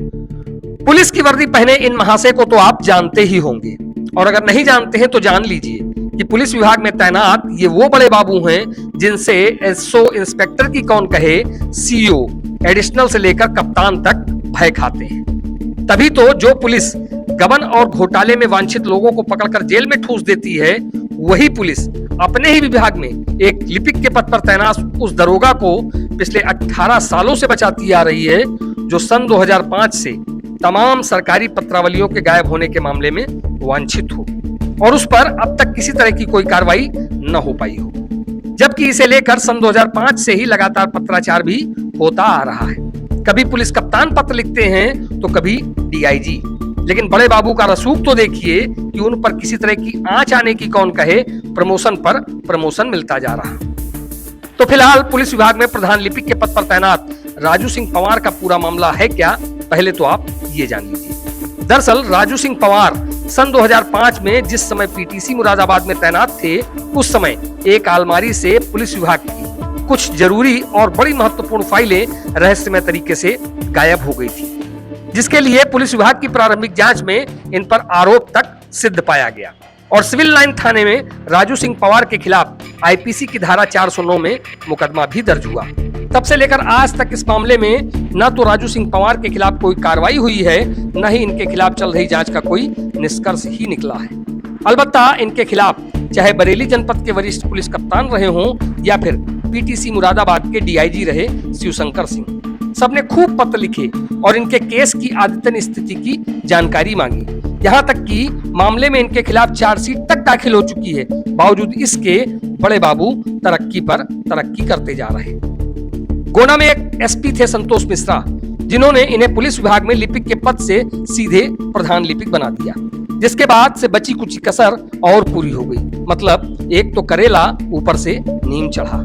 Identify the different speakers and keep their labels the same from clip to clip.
Speaker 1: Police की वर्दी पहने इन महाशय को तो आप जानते ही होंगे, और अगर नहीं जानते हैं तो जान लीजिए कि पुलिस विभाग में तैनात ये वो बड़े बाबू हैं जिनसे एसओ इंस्पेक्टर की कौन कहे, सीओ एडिशनल से लेकर कप्तान तक भय खाते हैं। तभी तो जो पुलिस गबन और घोटाले में वांछित लोगों को पकड़कर जेल में ठूस देती है, वही पुलिस अपने ही विभाग में एक लिपिक के पद पर तैनात उस दरोगा को पिछले 18 सालों से बचाती आ रही है, जो सन 2005 से तमाम सरकारी पत्रावलियों के गायब होने के मामले में वांछित हो और उस पर अब तक किसी तरह की कोई कार्रवाई न हो पाई हो, जबकि इसे लेकर सन 2005 से ही लगातार पत्राचार भी होता आ रहा है। कभी पुलिस कप्तान पत्र लिखते हैं तो कभी डीआईजी, लेकिन बड़े बाबू का रसूख तो देखिए कि उन पर किसी तरह की आंच आने की कौन कहे, प्रमोशन पर प्रमोशन मिलता जा रहा। तो फिलहाल पुलिस विभाग में प्रधान लिपिक के पद पर तैनात राजू सिंह पंवार का पूरा मामला है क्या, पहले तो आप ये जान लीजिए। दरअसल राजू सिंह पंवार सन 2005 में जिस समय पीटीसी मुरादाबाद में तैनात थे, उस समय एक अलमारी से पुलिस विभाग की कुछ जरूरी और बड़ी महत्वपूर्ण फाइलें रहस्यमय तरीके से गायब हो गई थी, जिसके लिए पुलिस विभाग की प्रारंभिक जांच में इन पर आरोप तक सिद्ध पाया गया और सिविल लाइन थाने में राजू सिंह पंवार के खिलाफ आईपीसी की धारा 409 में मुकदमा भी दर्ज हुआ। तब से लेकर आज तक इस मामले में न तो राजू सिंह पंवार के खिलाफ कोई कार्रवाई हुई है, न ही इनके खिलाफ चल रही जांच का कोई निष्कर्ष ही निकला है। अलबत्ता इनके खिलाफ चाहे बरेली जनपद के वरिष्ठ पुलिस कप्तान रहे हों या फिर पीटीसी मुरादाबाद के डीआईजी रहे शिवशंकर सिंह, सबने खूब पत्र लिखे और इनके केस की आदतन स्थिति की जानकारी मांगी। यहाँ तक कि मामले में इनके खिलाफ चार्जशीट तक दाखिल हो चुकी है। बावजूद इसके बड़े बाबू तरक्की पर तरक्की करते जा रहे। गोना में एक एसपी थे संतोष मिश्रा, जिन्होंने इन्हें पुलिस विभाग में लिपिक के पद से सीधे प्रधान लिपिक बना दिया, जिसके बाद से बची कुछ कसर और पूरी हो गई। मतलब एक तो करेला ऊपर से नीम चढ़ा।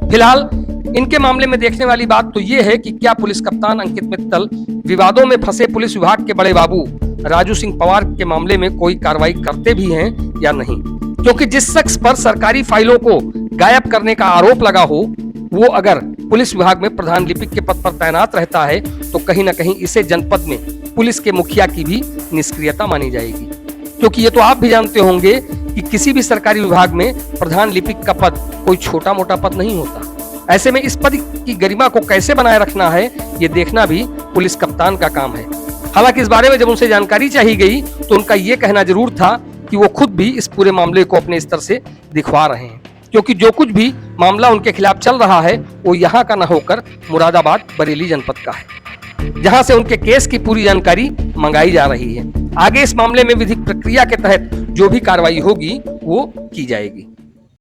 Speaker 1: फिलहाल इनके मामले में देखने वाली बात तो ये है कि क्या पुलिस कप्तान अंकित मित्तल विवादों में फंसे पुलिस विभाग के बड़े बाबू राजू सिंह पंवार के मामले में कोई कार्रवाई करते भी हैं या नहीं, क्योंकि जिस शख्स पर सरकारी फाइलों को गायब करने का आरोप लगा हो, वो अगर पुलिस विभाग में प्रधान लिपिक के पद पर तैनात रहता है तो कहीं ना कहीं इसे जनपद में पुलिस के मुखिया की भी निष्क्रियता मानी जाएगी। क्योंकि ये तो आप भी जानते होंगे कि किसी भी सरकारी विभाग में प्रधान लिपिक का पद कोई छोटा मोटा पद नहीं होता। ऐसे में इस पद की गरिमा को कैसे बनाए रखना है, ये देखना भी पुलिस कप्तान का काम है। हालांकि इस बारे में जब उनसे जानकारी चाहिए गई तो उनका ये कहना जरूर था कि वो खुद भी इस पूरे मामले को अपने स्तर से दिखवा रहे हैं, क्योंकि जो कुछ भी मामला उनके खिलाफ चल रहा है वो यहाँ का न होकर मुरादाबाद बरेली जनपद का है, जहाँ से उनके केस की पूरी जानकारी मंगाई जा रही है। आगे इस मामले में विधिक प्रक्रिया के तहत जो भी कार्रवाई होगी वो की जाएगी।